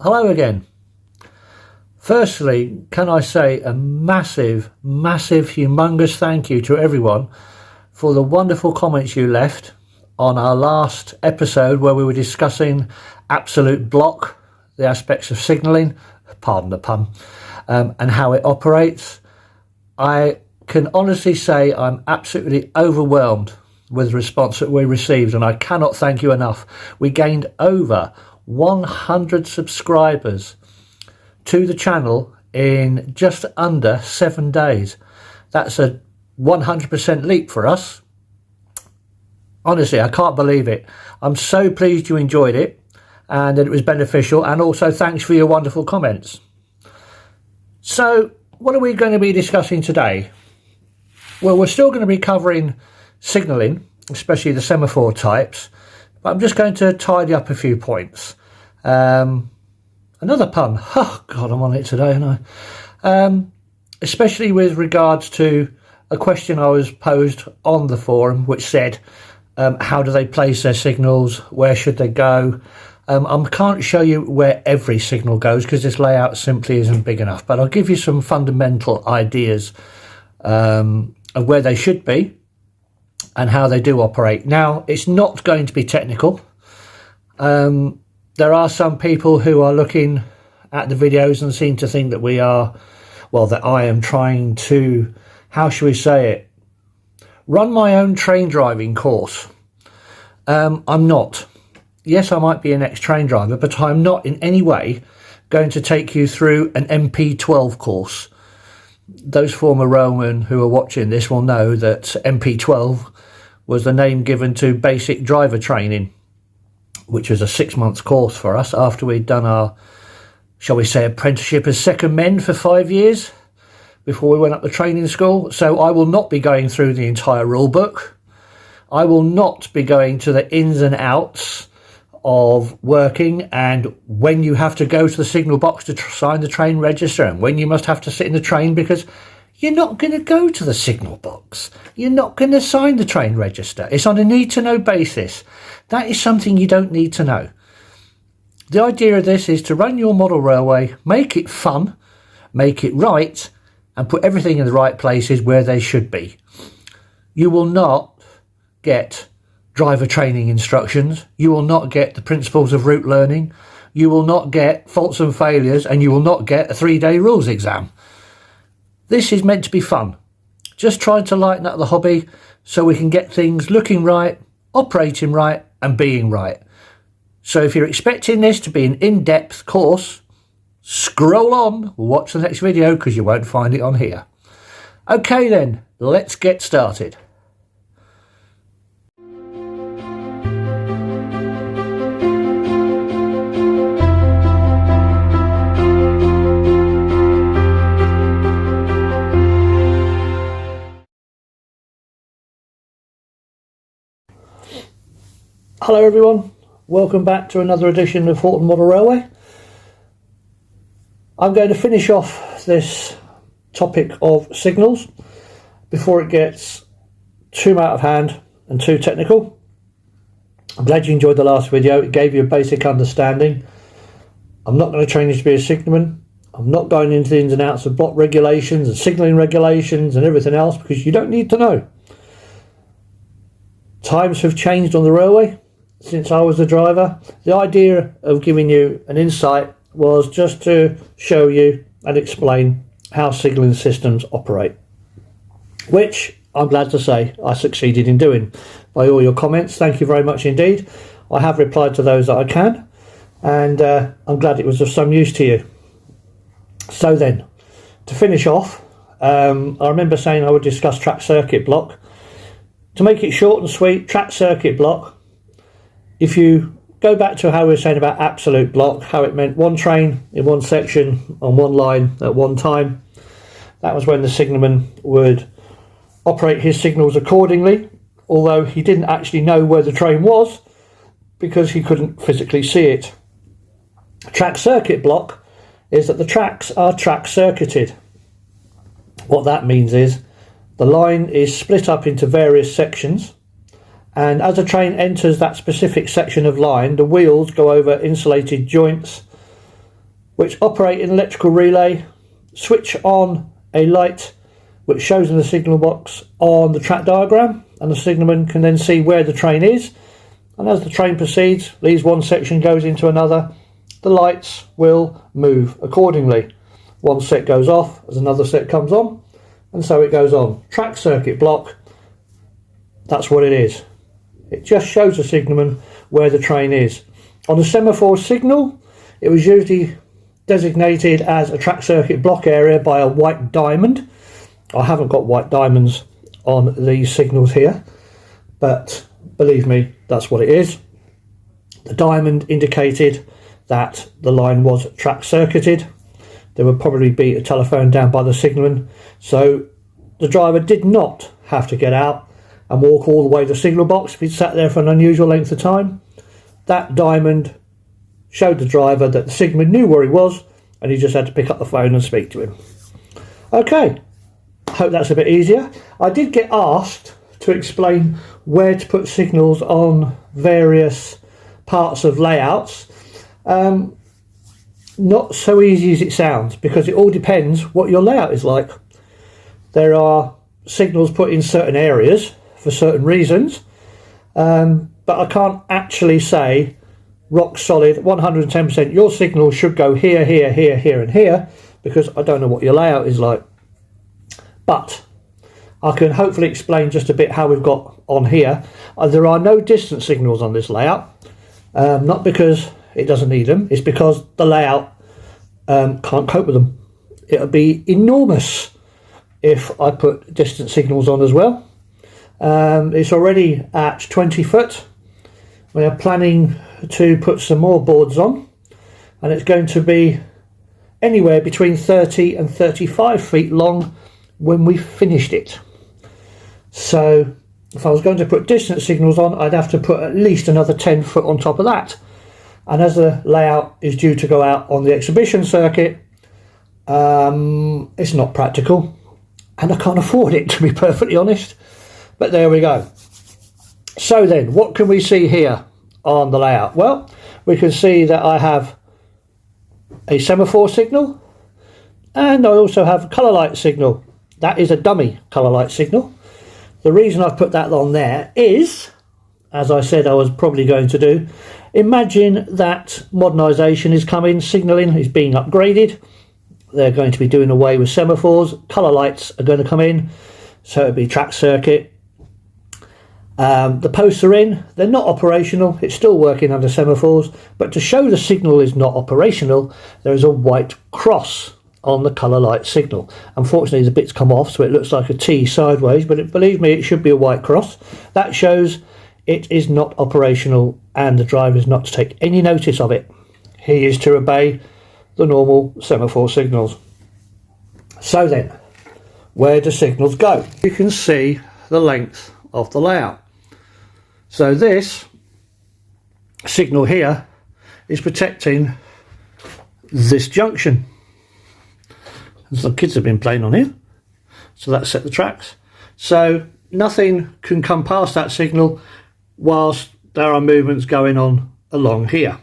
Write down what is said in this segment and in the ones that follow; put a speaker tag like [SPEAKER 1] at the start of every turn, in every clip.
[SPEAKER 1] Hello again. Firstly, can I say a massive, humongous thank you to everyone for the wonderful comments you left on our last episode where we were discussing absolute block, the aspects of signalling, pardon the pun, and how it operates. I can honestly say I'm absolutely overwhelmed with the response that we received, and I cannot thank you enough. We gained over 100 subscribers to the channel in just under 7 days. That's a 100% leap for us. Honestly, I can't believe it. I'm so pleased you enjoyed it and that it was beneficial, and also thanks for your wonderful comments. So what are we going to be discussing today? Well, we're still going to be covering signalling, especially the semaphore types, but I'm just going to tidy up a few points. Another pun. Oh God, I'm on it today, aren't I? Especially with regards to a question I was posed on the forum, which said, how do they place their signals? Where should they go? I can't show you where every signal goes because this layout simply isn't big enough, but I'll give you some fundamental ideas of where they should be and how they do operate. Now, it's not going to be technical. There are some people who are looking at the videos and seem to think that we are, well, that I am trying to, how shall we say it, run my own train driving course. I'm not. Yes, I might be an ex-train driver, but I'm not in any way going to take you through an MP12 course. Those former Roman who are watching this will know that MP12 was the name given to basic driver training, which was a 6-month course for us after we'd done our, shall we say, apprenticeship as second men for 5 years before we went up the training school. So I will not be going through the entire rule book. I will not be going to the ins and outs of working and when you have to go to the signal box to sign the train register and when you must have to sit in the train, because you're not going to go to the signal box. You're not going to sign the train register. It's on a need-to-know basis. That is something you don't need to know. The idea of this is to run your model railway, make it fun, make it right, and put everything in the right places where they should be. You will not get driver training instructions. You will not get the principles of route learning. You will not get faults and failures, and you will not get a 3-day rules exam. This is meant to be fun. Just trying to lighten up the hobby so we can get things looking right, operating right, and being right. So if you're expecting this to be an in-depth course, scroll on, watch the next video because you won't find it on here. Okay then, let's get started. Hello everyone, welcome back to another edition of Horton Model Railway. I'm going to finish off this topic of signals before it gets too out of hand and too technical. I'm glad you enjoyed the last video. It gave you a basic understanding. I'm not going to train you to be a signalman. I'm not going into the ins and outs of block regulations and signalling regulations and everything else because you don't need to know. Times have changed on the railway since I was a driver. The idea of giving you an insight was just to show you and explain how signalling systems operate, which I'm glad to say I succeeded in doing by all your comments. Thank you very much indeed. I have replied to those that I can, and I'm glad it was of some use to you. So then, to finish off, I remember saying I would discuss track circuit block. To make it short and sweet, track circuit block, if you go back to how we were saying about absolute block, how it meant one train in one section on one line at one time, that was when the signalman would operate his signals accordingly, although he didn't actually know where the train was because he couldn't physically see it. Track circuit block is that the tracks are track circuited. What that means is the line is split up into various sections, and as a train enters that specific section of line, the wheels go over insulated joints which operate an electrical relay, switch on a light which shows in the signal box on the track diagram, and the signalman can then see where the train is, and as the train proceeds, leaves one section, goes into another, the lights will move accordingly. One set goes off as another set comes on, and so it goes on. Track circuit block, that's what it is. It just shows the signalman where the train is. On a semaphore signal, it was usually designated as a track circuit block area by a white diamond. I haven't got white diamonds on these signals here, but believe me, that's what it is. The diamond indicated that the line was track circuited. There would probably be a telephone down by the signalman, so the driver did not have to get out and walk all the way to the signal box if he'd sat there for an unusual length of time. That diamond showed the driver that the signalman knew where he was, and he just had to pick up the phone and speak to him. Okay, hope that's a bit easier. I did get asked to explain where to put signals on various parts of layouts. Not so easy as it sounds, because it all depends what your layout is like. There are signals put in certain areas for certain reasons, but I can't actually say rock solid 110% your signal should go here, here, here, here and here, because I don't know what your layout is like. But I can hopefully explain just a bit how we've got on here. There are no distance signals on this layout, not because it doesn't need them, it's because the layout can't cope with them. It would be enormous if I put distance signals on as well. It's already at 20 foot. We are planning to put some more boards on, and it's going to be anywhere between 30 and 35 feet long when we've finished it. So if I was going to put distance signals on, I'd have to put at least another 10 foot on top of that. And as the layout is due to go out on the exhibition circuit, it's not practical, and I can't afford it, to be perfectly honest. But there we go. So then, what can we see here on the layout? Well, we can see that I have a semaphore signal, and I also have a colour light signal. That is a dummy colour light signal. The reason I've put that on there is, as I said I was probably going to do, imagine that modernisation is coming, signalling is being upgraded. They're going to be doing away with semaphores. Colour lights are going to come in, so it'll be track circuit. The posts are in, they're not operational, it's still working under semaphores, but to show the signal is not operational, there is a white cross on the colour light signal. Unfortunately the bit's come off, so it looks like a T sideways, but believe me, it should be a white cross. That shows it is not operational and the driver is not to take any notice of it. He is to obey the normal semaphore signals. So then, where do signals go? You can see the length of the layout. So this signal here is protecting this junction. Some kids have been playing on here, so that set the tracks. So nothing can come past that signal whilst there are movements going on along here.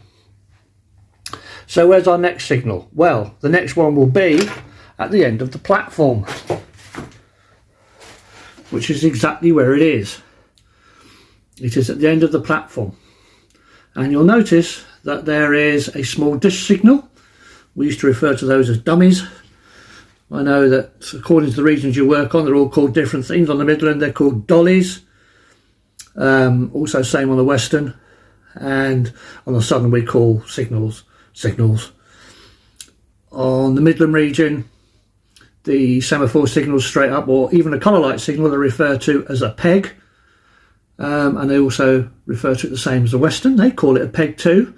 [SPEAKER 1] So where's our next signal? Well, the next one will be at the end of the platform, which is exactly where it is. It is at the end of the platform, and you'll notice that there is a small dish signal. We used to refer to those as dummies. I know that according to the regions you work on, they're all called different things. On the Midland they're called dollies, also same on the Western, and on the Southern we call signals. On the Midland region, the semaphore signals straight up, or even a colour light signal, they're referred to as a peg. And they also refer to it the same as the Western. They call it a peg too.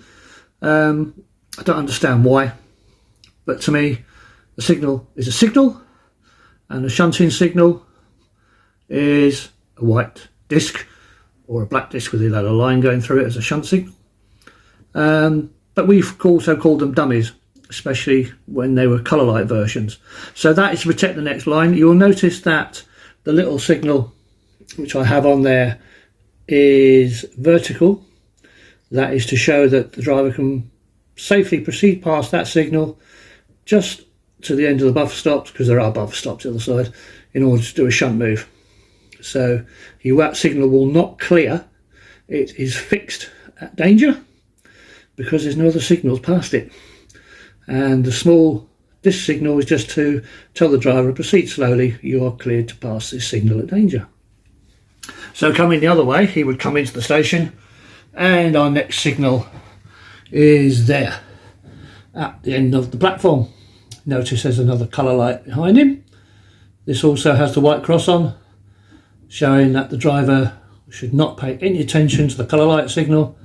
[SPEAKER 1] I don't understand why, but to me a signal is a signal, and a shunting signal is a white disc or a black disc with either a line going through it as a shunt signal. But we've also called them dummies, especially when they were colour light versions. So that is to protect the next line. You'll notice that the little signal which I have on there is vertical. That is to show that the driver can safely proceed past that signal just to the end of the buffer stops, because there are buffer stops on the other side, in order to do a shunt move. So your WAP signal will not clear. It is fixed at danger because there's no other signals past it. And this signal is just to tell the driver, proceed slowly, you are cleared to pass this signal at danger. So coming the other way, he would come into the station, and our next signal is there at the end of the platform. Notice there's another colour light behind him. This also has the white cross on, showing that the driver should not pay any attention to the colour light signal,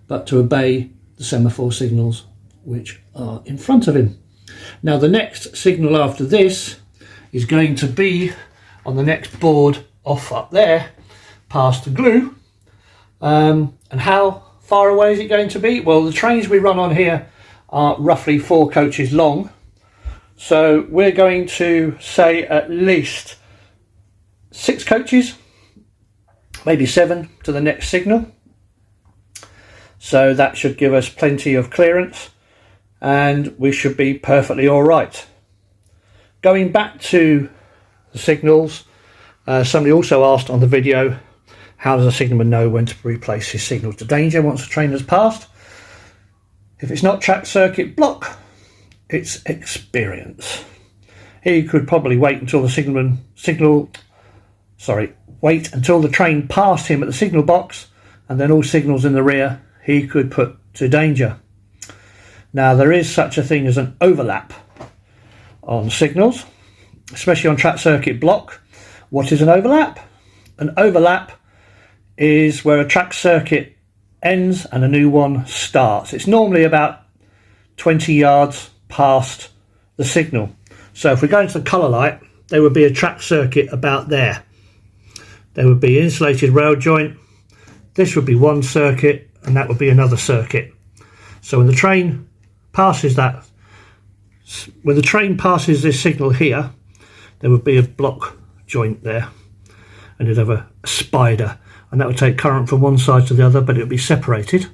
[SPEAKER 1] but to obey the semaphore signals which are in front of him. Now the next signal after this is going to be on the next board off up there, past the glue. And how far away is it going to be? Well, the trains we run on here are roughly 4 coaches long. So we're going to say at least 6 coaches, maybe 7 to the next signal. So that should give us plenty of clearance and we should be perfectly all right. Going back to the signals, somebody also asked on the video, how does a signalman know when to replace his signals to danger once the train has passed? If it's not track circuit block, it's experience. He could probably wait until the wait until the train passed him at the signal box, and then all signals in the rear he could put to danger. Now there is such a thing as an overlap on signals, especially on track circuit block. What is an overlap? An overlap is where a track circuit ends and a new one starts. It's normally about 20 yards past the signal. So if we go into the colour light, there would be a track circuit about there. There would be insulated rail joint. This would be one circuit and that would be another circuit. So when the train passes this signal here, there would be a block joint there, and it'd have a spider, and that would take current from one side to the other, but it would be separated.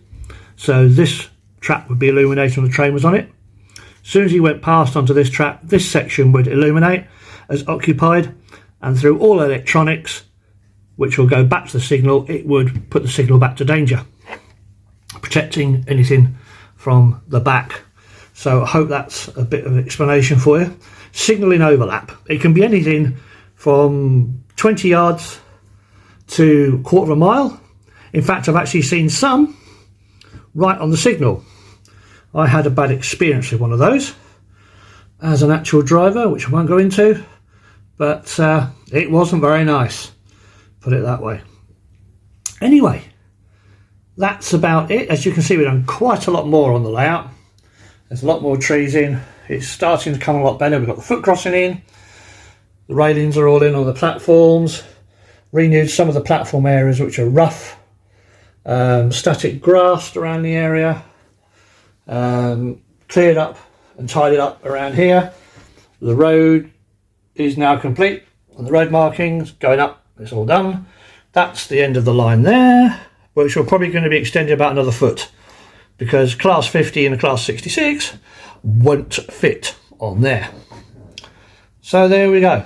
[SPEAKER 1] So this track would be illuminated when the train was on it. As soon as he went past onto this track, this section would illuminate as occupied, and through all electronics, which will go back to the signal, it would put the signal back to danger, protecting anything from the back. So I hope that's a bit of an explanation for you. Signalling overlap. It can be anything from 20 yards to a quarter of a mile. In fact, I've actually seen some right on the signal. I had a bad experience with one of those as an actual driver, which I won't go into, but it wasn't very nice, put it that way. Anyway, that's about it. As you can see, we've done quite a lot more on the layout. There's a lot more trees in. It's starting to come a lot better. We've got the foot crossing in. The railings are all in on the platforms. Renewed some of the platform areas which are rough. Static grass around the area. Cleared up and tidied up around here. The road is now complete. And the road markings going up, it's all done. That's the end of the line there, which are probably going to be extended about another foot, because class 50 and a class 66 won't fit on there. So there we go.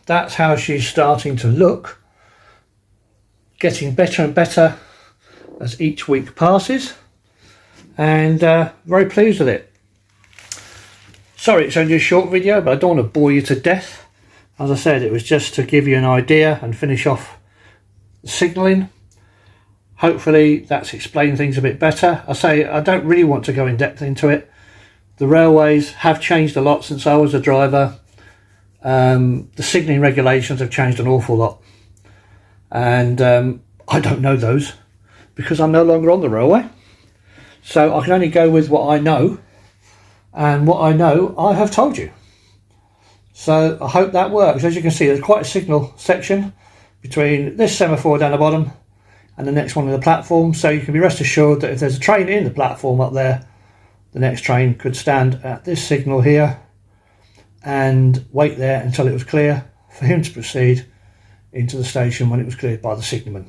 [SPEAKER 1] That's how she's starting to look. Getting better and better as each week passes. And very pleased with it. Sorry it's only a short video, but I don't want to bore you to death. As I said, it was just to give you an idea and finish off the signalling. Hopefully that's explained things a bit better. I say I don't really want to go in depth into it. The railways have changed a lot since I was a driver. The signalling regulations have changed an awful lot. And I don't know those because I'm no longer on the railway. So I can only go with what I know. And what I know, I have told you. So I hope that works. As you can see, there's quite a signal section between this semaphore down the bottom and the next one on the platform, so you can be rest assured that if there's a train in the platform up there, the next train could stand at this signal here and wait there until it was clear for him to proceed into the station when it was cleared by the signalman.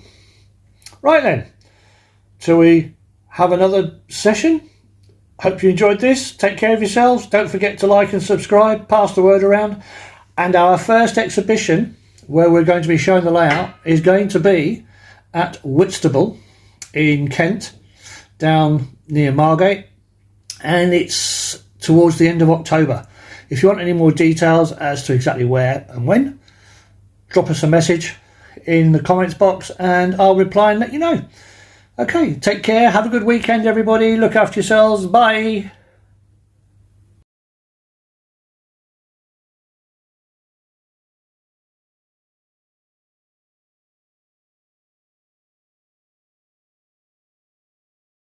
[SPEAKER 1] Right then, till we have another session, Hope you enjoyed this. Take care of yourselves. Don't forget to like and subscribe. Pass the word around. And our first exhibition, where we're going to be showing the layout, is going to be at Whitstable in Kent, down near Margate. And it's towards the end of October. If you want any more details as to exactly where and when, drop us a message in the comments box and I'll reply and let you know. Okay, take care. Have a good weekend, everybody. Look after yourselves. Bye.